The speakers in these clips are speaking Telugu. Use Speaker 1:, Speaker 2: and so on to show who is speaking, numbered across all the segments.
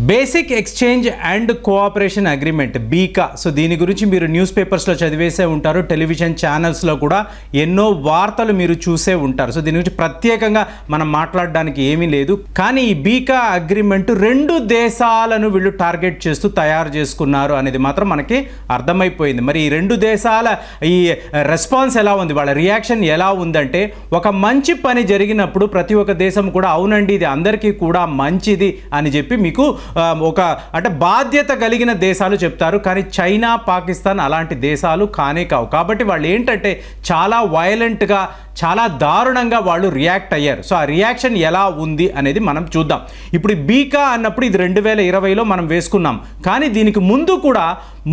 Speaker 1: Basic exchange and cooperation agreement BECA. So దీని గురించి మీరు న్యూస్ పేపర్స్లో చదివేసే ఉంటారు, టెలివిజన్ ఛానల్స్లో కూడా ఎన్నో వార్తలు మీరు చూసే ఉంటారు. సో దీని గురించి ప్రత్యేకంగా మనం మాట్లాడడానికి ఏమీ లేదు. కానీ ఈ బీకా అగ్రిమెంట్ రెండు దేశాలను వీళ్ళు టార్గెట్ చేస్తూ తయారు చేసుకున్నారు అనేది మాత్రం మనకి అర్థమైపోయింది. మరి ఈ రెండు దేశాల ఈ రెస్పాన్స్ ఎలా ఉంది, వాళ్ళ రియాక్షన్ ఎలా ఉందంటే, ఒక మంచి పని జరిగినప్పుడు ప్రతి ఒక్క దేశం కూడా అవునండి ఇది అందరికీ కూడా మంచిది అని చెప్పి మీకు ఒక అంటే బాధ్యత కలిగిన దేశాలు చెప్తారు. కానీ చైనా, పాకిస్తాన్ అలాంటి దేశాలు కానే కావు. కాబట్టి వాళ్ళు ఏంటంటే చాలా వైలెంట్గా, చాలా దారుణంగా వాళ్ళు రియాక్ట్ అయ్యారు. సో ఆ రియాక్షన్ ఎలా ఉంది అనేది మనం చూద్దాం. ఇప్పుడు బీకా అన్నప్పుడు ఇది 2020లో మనం వేసుకున్నాం. కానీ దీనికి ముందు కూడా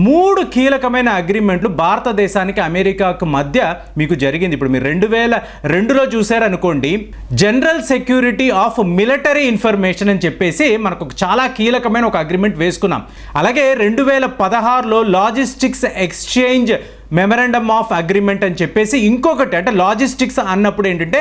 Speaker 1: 3 కీలకమైన అగ్రిమెంట్లు భారతదేశానికి అమెరికాకు మధ్య మీకు జరిగింది. ఇప్పుడు మీరు 2002లో చూసారనుకోండి, general security of military information అని చెప్పేసి మనకు చాలా కీలకమైన ఒక అగ్రిమెంట్ వేసుకున్నాం. అలాగే 2016లో logistics exchange memorandum of agreement అని చెప్పేసి ఇంకొకటి, అంటే లాజిస్టిక్స్ అన్నప్పుడు ఏంటంటే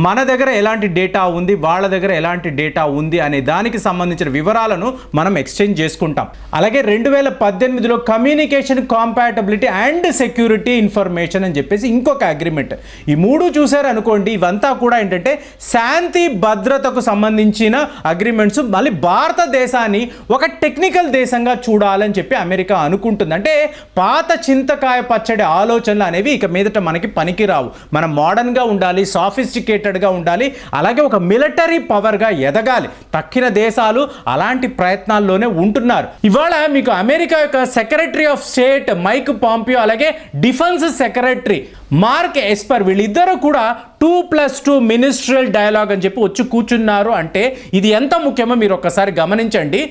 Speaker 1: మన దగ్గర ఎలాంటి డేటా ఉంది, వాళ్ళ దగ్గర ఎలాంటి డేటా ఉంది అనే దానికి సంబంధించిన వివరాలను మనం ఎక్స్చేంజ్ చేసుకుంటాం. అలాగే 2018లో communication compatibility and security information అని చెప్పేసి ఇంకొక అగ్రిమెంట్. ఈ 3 చూసారనుకోండి, ఇవంతా కూడా ఏంటంటే శాంతి భద్రతకు సంబంధించిన అగ్రిమెంట్స్. మళ్ళీ భారతదేశాన్ని ఒక టెక్నికల్ దేశంగా చూడాలని చెప్పి అమెరికా అనుకుంటుంది. అంటే పాత చింతకాయ పచ్చడి ఆలోచనలు అనేవి ఇక మీదట మనకి పనికిరావు. మనం మోడర్న్గా ఉండాలి, సాఫిస్టికేటెడ్గా ఉండాలి, అలాగే ఒక మిలిటరీ పవర్గా ఎదగాలి. తక్కిన దేశాలు అలాంటి ప్రయత్నాల్లోనే ఉంటున్నారు. ఇవాళ మీకు అమెరికా యొక్క secretary of state Mike Pompeo, అలాగే డిఫెన్స్ సెక్రటరీ మార్క్ ఎస్పర్, వీళ్ళిద్దరూ కూడా 2+2 మినిస్ట్రియల్ డైలాగ్ అని చెప్పి వచ్చి కూర్చున్నారు. అంటే ఇది ఎంత ముఖ్యమో మీరు ఒక్కసారి గమనించండి.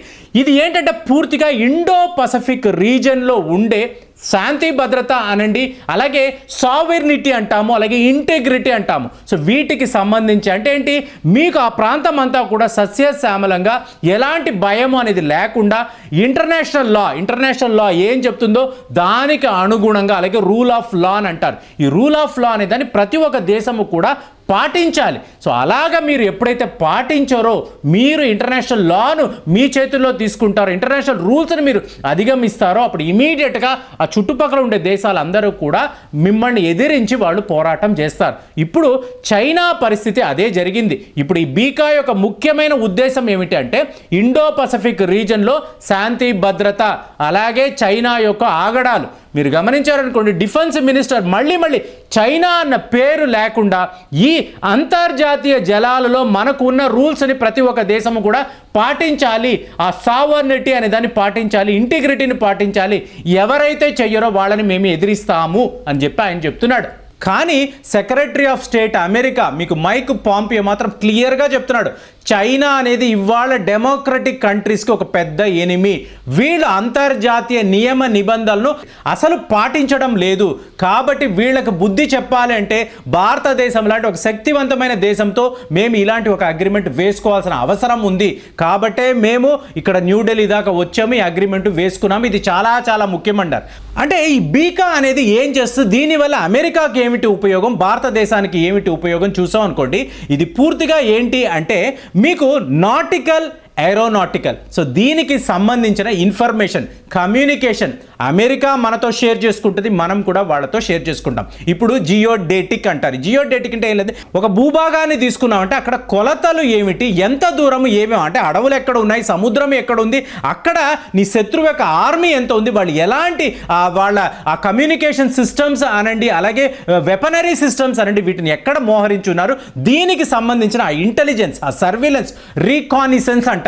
Speaker 1: ఇది ఏంటంటే పూర్తిగా ఇండో పసిఫిక్ రీజన్లో ఉండే శాంతి భద్రత అనండి, అలాగే సావెర్నిటీ అంటాము, అలాగే ఇంటెగ్రిటీ అంటాము. సో వీటికి సంబంధించి అంటే ఏంటి, మీకు ఆ ప్రాంతం అంతా కూడా సస్యశ్యామలంగా ఎలాంటి భయం అనేది లేకుండా ఇంటర్నేషనల్ లా ఏం చెప్తుందో దానికి అనుగుణంగా, అలాగే రూల్ ఆఫ్ లా అని అంటారు. ఈ రూల్ ఆఫ్ లా అనే దాన్ని ప్రతి ఒక్క దేశము కూడా పాటించాలి. సో అలాగా మీరు ఎప్పుడైతే పాటించారో, మీరు ఇంటర్నేషనల్ లాను మీ చేతుల్లో తీసుకుంటారో, ఇంటర్నేషనల్ రూల్స్ని మీరు అధిగమిస్తారో, అప్పుడు ఇమీడియట్గా ఆ చుట్టుపక్కల ఉండే దేశాలందరూ కూడా మిమ్మల్ని ఎదిరించి వాళ్ళు పోరాటం చేస్తారు. ఇప్పుడు చైనా పరిస్థితి అదే జరిగింది. ఇప్పుడు ఈ బీకా యొక్క ముఖ్యమైన ఉద్దేశం ఏమిటి అంటే, ఇండో పసిఫిక్ రీజన్లో శాంతి భద్రత, అలాగే చైనా యొక్క ఆగడాలు. మీరు గమనించారనుకోండి, డిఫెన్స్ మినిస్టర్ మళ్ళీ చైనా అన్న పేరు లేకుండా ఈ అంతర్జాతీయ జలాలలో మనకు ఉన్న రూల్స్ని ప్రతి ఒక్క దేశము కూడా పాటించాలి, ఆ సావర్నిటీ అనే దాన్ని పాటించాలి, ఇంటిగ్రిటీని పాటించాలి, ఎవరైతే చెయ్యరో వాళ్ళని మేము ఎదిరిస్తాము అని చెప్పి ఆయన చెప్తున్నాడు. కానీ సెక్రటరీ ఆఫ్ స్టేట్ అమెరికా మీకు మైక్ పాంపియో మాత్రం క్లియర్గా చెప్తున్నాడు, చైనా అనేది ఇవాళ డెమోక్రటిక్ కంట్రీస్కి ఒక పెద్ద ఎనిమి. వీళ్ళు అంతర్జాతీయ నియమ నిబంధనలను అసలు పాటించడం లేదు. కాబట్టి వీళ్ళకి బుద్ధి చెప్పాలి అంటే భారతదేశం లాంటి ఒక శక్తివంతమైన దేశంతో మేము ఇలాంటి ఒక అగ్రిమెంట్ వేసుకోవాల్సిన అవసరం ఉంది. కాబట్టే మేము ఇక్కడ న్యూఢిల్లీ దాకా వచ్చాము, ఈ అగ్రిమెంట్ వేసుకున్నాము. ఇది చాలా చాలా ముఖ్యమన్నారు. అంటే ఈ బీకా అనేది ఏం చేస్తుంది, దీనివల్ల అమెరికాకి ఏమిటి ఉపయోగం, భారతదేశానికి ఏమిటి ఉపయోగం చూసాం అనుకోండి. ఇది పూర్తిగా ఏంటి అంటే మీకు నాటికల్, ఏరోనాటికల్, సో దీనికి సంబంధించిన ఇన్ఫర్మేషన్, కమ్యూనికేషన్ అమెరికా మనతో షేర్ చేసుకుంటుంది, మనం కూడా వాళ్ళతో షేర్ చేసుకుంటాం. ఇప్పుడు జియోడేటిక్ అంటారు. జియోడేటిక్ అంటే ఏం లేదు, ఒక భూభాగాన్ని తీసుకున్నామంటే అక్కడ కొలతలు ఏమిటి, ఎంత దూరం ఏమేమి, అంటే అడవులు ఎక్కడ ఉన్నాయి, సముద్రం ఎక్కడ ఉంది, అక్కడ నీ శత్రువు యొక్క ఆర్మీ ఎంత ఉంది, వాళ్ళు ఎలాంటి వాళ్ళ ఆ కమ్యూనికేషన్ సిస్టమ్స్ అనండి, అలాగే వెపనరీ సిస్టమ్స్ అనండి, వీటిని ఎక్కడ మోహరించున్నారు, దీనికి సంబంధించిన ఆ ఇంటెలిజెన్స్, ఆ సర్వేలెన్స్, రీకానిసెన్స్ అంటారు.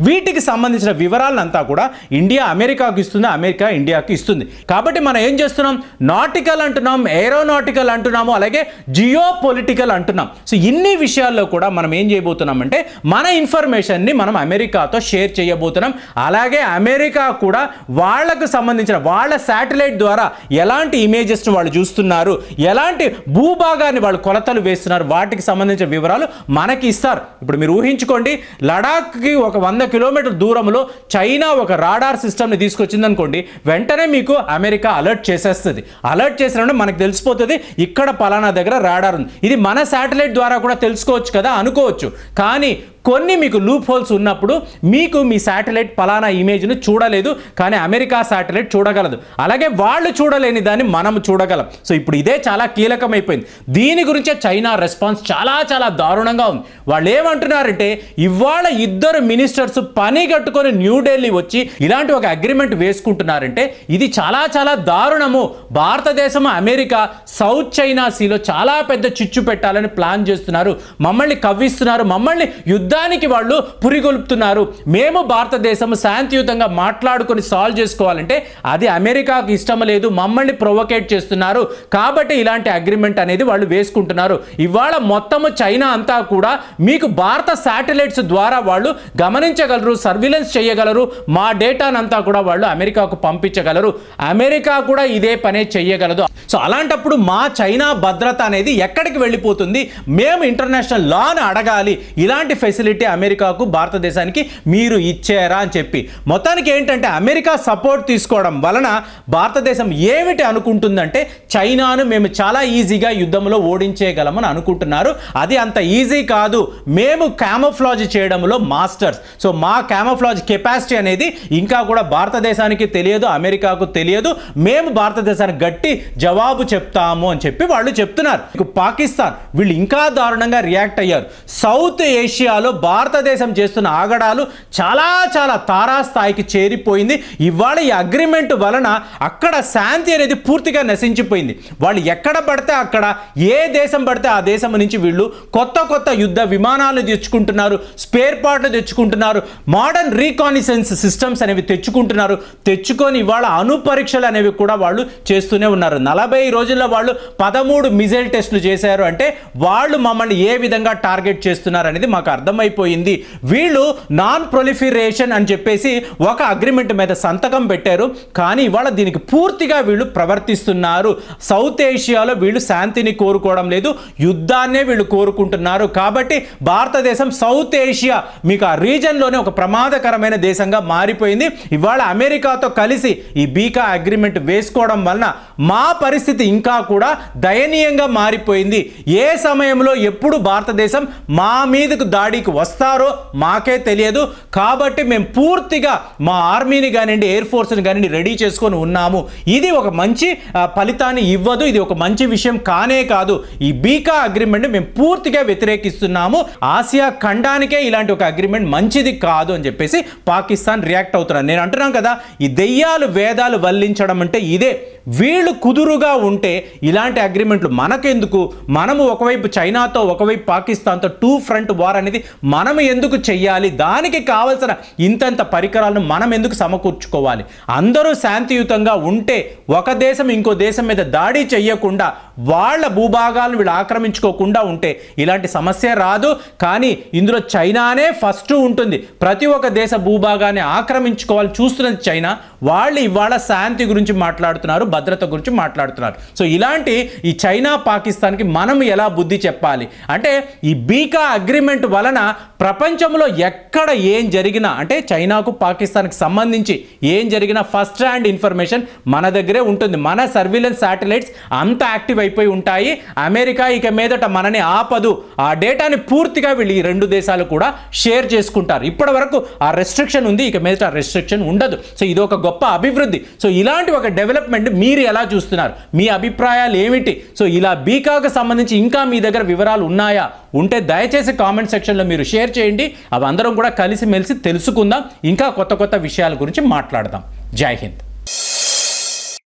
Speaker 1: వీటికి సంబంధించిన వివరాలంతా కూడా ఇండియా అమెరికాకు ఇస్తుంది, అమెరికా ఇండియాకి ఇస్తుంది. కాబట్టి మనం ఏం చేస్తున్నాం, నాటికల్ అంటున్నాం, ఏరోనాటికల్ అంటున్నాము, అలాగే జియో పొలిటికల్ అంటున్నాం. సో ఇన్ని విషయాల్లో కూడా మనం ఏం చేయబోతున్నాం అంటే మన ఇన్ఫర్మేషన్ని మనం అమెరికాతో షేర్ చేయబోతున్నాం. అలాగే అమెరికా కూడా వాళ్లకు సంబంధించిన వాళ్ళ శాటిలైట్ ద్వారా ఎలాంటి ఇమేజెస్ని వాళ్ళు చూస్తున్నారు, ఎలాంటి భూభాగాన్ని వాళ్ళు కొలతలు వేస్తున్నారు, వాటికి సంబంధించిన వివరాలు మనకి ఇస్తారు. ఇప్పుడు మీరు ఊహించుకోండి, లడాఖ్కి ఒక 100 కిలోమీటర్ల దూరంలో చైనా ఒక రాడార్ సిస్టమ్ని తీసుకొచ్చింది అనుకోండి, వెంటనే మీకు అమెరికా అలర్ట్ చేసేస్తుంది. అలర్ట్ చేసినప్పుడు మనకు తెలిసిపోతుంది ఇక్కడ పలానా దగ్గర రాడార్ ఉంది. ఇది మన శాటిలైట్ ద్వారా కూడా తెలుసుకోవచ్చు కదా అనుకోవచ్చు. కానీ కొన్ని మీకు లూప్ హోల్స్ ఉన్నప్పుడు మీకు మీ శాటిలైట్ పలానా ఇమేజ్ను చూడలేదు, కానీ అమెరికా శాటిలైట్ చూడగలదు. అలాగే వాళ్ళు చూడలేని దాన్ని మనం చూడగలం. సో ఇప్పుడు ఇదే చాలా కీలకమైపోయింది. దీని గురించే చైనా రెస్పాన్స్ చాలా చాలా దారుణంగా ఉంది. వాళ్ళు ఏమంటున్నారంటే ఇవాళ ఇద్దరు మినిస్టర్స్ పని కట్టుకొని న్యూఢిల్లీ వచ్చి ఇలాంటి ఒక అగ్రిమెంట్ వేసుకుంటున్నారంటే ఇది చాలా చాలా దారుణము. భారతదేశం అమెరికా సౌత్ చైనా సీలో చాలా పెద్ద చిచ్చు పెట్టాలని ప్లాన్ చేస్తున్నారు. మమ్మల్ని కవ్విస్తున్నారు, మమ్మల్ని యుద్ధానికి వాళ్ళు పురిగొల్పుతున్నారు. మేము భారతదేశం శాంతియుతంగా మాట్లాడుకొని సాల్వ్ చేసుకోవాలంటే అది అమెరికాకు ఇష్టం లేదు, మమ్మల్ని ప్రొవోకేట్ చేస్తున్నారు. కాబట్టి ఇలాంటి అగ్రిమెంట్ అనేది వాళ్ళు వేసుకుంటున్నారు. ఇవాళ మొత్తము చైనా అంతా కూడా మీకు భారత శాటిలైట్స్ ద్వారా వాళ్ళు గమనించగలరు, సర్విలెన్స్ చేయగలరు, మా డేటానంతా కూడా వాళ్ళు అమెరికాకు పంపించగలరు. అమెరికా కూడా ఇదే పనే చేయగలదు. సో అలాంటప్పుడు మా చైనా భద్రత అనేది ఎక్కడికి వెళ్ళిపోతుంది? మేము ఇంటర్నేషనల్ లాను అడగాలి. ఇలాంటి ఫెసిలిటీ అమెరికాకు భారతదేశానికి మీరు ఇచ్చారా అని చెప్పి మొత్తానికి ఏంటంటే అమెరికా సపోర్ట్ తీసుకోవడం వలన భారతదేశం ఏమిటి అనుకుంటుందంటే చైనాను మేము చాలా ఈజీగా యుద్ధంలో ఓడించేయగలమని అనుకుంటున్నారు. అది అంత ఈజీ కాదు. మేము క్యామోఫ్లాజ్ చేయడంలో మాస్టర్స్. సో మా క్యామోఫ్లాజ్ కెపాసిటీ అనేది ఇంకా కూడా భారతదేశానికి తెలియదు, అమెరికాకు తెలియదు. మేము భారతదేశానికి గట్టి జవాబు చెప్తాము అని చెప్పి వాళ్ళు చెప్తున్నారు. పాకిస్తాన్ వీళ్ళు ఇంకా దారుణంగా రియాక్ట్ అయ్యారు. సౌత్ ఏషియాలో భారతదేశం చేస్తున్న ఆగడాలు చాలా చాలా తారాస్థాయికి చేరిపోయింది. ఇవాళ ఈ అగ్రిమెంట్ వలన అక్కడ శాంతి అనేది పూర్తిగా నశించిపోయింది. వాళ్ళు ఎక్కడ పడితే అక్కడ, ఏ దేశం పడితే ఆ దేశం నుంచి వీళ్ళు కొత్త కొత్త యుద్ధ విమానాలు తెచ్చుకుంటున్నారు, స్పేర్ పార్ట్లు తెచ్చుకుంటున్నారు, మోడర్న్ రీకానిసెన్స్ సిస్టమ్స్ అనేవి తెచ్చుకుంటున్నారు. తెచ్చుకొని ఇవాళ అణు పరీక్షలు అనేవి కూడా వాళ్ళు చేస్తూనే ఉన్నారు. 40 రోజుల్లో వాళ్ళు 13 మిజైల్ టెస్టులు చేశారు. అంటే వాళ్ళు మమ్మల్ని ఏ విధంగా టార్గెట్ చేస్తున్నారు అనేది మాకు అర్థమైపోయింది. వీళ్ళు నాన్ ప్రొలిఫరేషన్ అని చెప్పేసి ఒక అగ్రిమెంట్ మీద సంతకం పెట్టారు, కానీ ఇవాళ దీనికి పూర్తిగా వీళ్ళు ప్రవర్తిస్తున్నారు. సౌత్ ఏషియాలో వీళ్ళు శాంతిని కోరుకోవడం లేదు, యుద్ధాన్నే వీళ్ళు కోరుకుంటున్నారు. కాబట్టి భారతదేశం సౌత్ ఏషియా మీకు ఆ రీజన్లోనే ఒక ప్రమాదకరమైన దేశంగా మారిపోయింది. ఇవాళ అమెరికాతో కలిసి ఈ బీకా అగ్రిమెంట్ వేసుకోవడం వలన మా పరిస్థితి ఇంకా కూడా దయనీయంగా మారిపోయింది. ఏ సమయంలో ఎప్పుడు భారతదేశం మా మీదకు దాడికి వస్తారో మాకే తెలియదు. కాబట్టి మేము పూర్తిగా మా ఆర్మీని కానివ్వండి, ఎయిర్ ఫోర్స్ని కానివ్వండి రెడీ చేసుకొని ఉన్నాము. ఇది ఒక మంచి ఫలితాన్ని ఇవ్వదు. ఇది ఒక మంచి విషయం కానే కాదు. ఈ బీకా అగ్రిమెంట్ మేము పూర్తిగా వ్యతిరేకిస్తున్నాము. ఆసియా ఖండానికే ఇలాంటి ఒక అగ్రిమెంట్ మంచిది కాదు అని చెప్పేసి పాకిస్తాన్ రియాక్ట్ అవుతున్నారు. నేను అంటున్నాను కదా, ఈ దెయ్యాలు వేదాలు వల్లించడం అంటే ఇదే. వీళ్ళు కుదురుగా ఉంటే ఇలాంటి అగ్రిమెంట్లు మనకెందుకు? మనము ఒకవైపు చైనాతో, ఒకవైపు పాకిస్తాన్తో 2 ఫ్రంట్ వార్ అనేది మనం ఎందుకు చెయ్యాలి? దానికి కావాల్సిన ఇంతంత పరికరాలను మనం ఎందుకు సమకూర్చుకోవాలి? అందరూ శాంతియుతంగా ఉంటే, ఒక దేశం ఇంకో దేశం మీద దాడి చెయ్యకుండా, వాళ్ళ భూభాగాలను వీళ్ళు ఆక్రమించుకోకుండా ఉంటే ఇలాంటి సమస్య రాదు. కానీ ఇందులో చైనానే ఫస్ట్ ఉంటుంది. ప్రతి ఒక్క దేశ భూభాగాన్ని ఆక్రమించుకోవాలని చూస్తున్నది చైనా. వాళ్ళు ఇవాళ శాంతి గురించి మాట్లాడుతున్నారు, భద్రత గురించి మాట్లాడుతున్నారు. సో ఇలాంటి ఈ చైనా పాకిస్తాన్కి మనం ఎలా బుద్ధి చెప్పాలి అంటే, ఈ బీకా అగ్రిమెంట్ వలన ప్రపంచంలో ఎక్కడ ఏం జరిగినా, అంటే చైనాకు పాకిస్తాన్కి సంబంధించి ఏం జరిగినా ఫస్ట్ హ్యాండ్ ఇన్ఫర్మేషన్ మన దగ్గరే ఉంటుంది. మన సర్విలెన్స్ శాటిలైట్స్ అంత యాక్టివ్ అయిపోయి ఉంటాయి. అమెరికా ఇక మీదట మనని ఆపదు. ఆ డేటాని పూర్తిగా వీళ్ళు ఈ 2 దేశాలు కూడా షేర్ చేసుకుంటారు. ఇప్పటి వరకు ఆ రెస్ట్రిక్షన్ ఉంది, ఇక మీదట ఆ రెస్ట్రిక్షన్ ఉండదు. సో ఇది ఒక గొప్ప అభివృద్ధి. సో ఇలాంటి ఒక డెవలప్మెంట్ మీరు ఎలా చూస్తున్నారు? మీ అభిప్రాయాలు ఏమిటి? సో ఇలా బీకాకు సంబంధించి ఇంకా మీ దగ్గర వివరాలు ఉన్నాయా? ఉంటే దయచేసి కామెంట్ సెక్షన్లో మీరు షేర్ చేయండి. అవి అందరం కూడా కలిసిమెలిసి తెలుసుకుందాం. ఇంకా కొత్త కొత్త విషయాల గురించి మాట్లాడదాం. జై హింద్.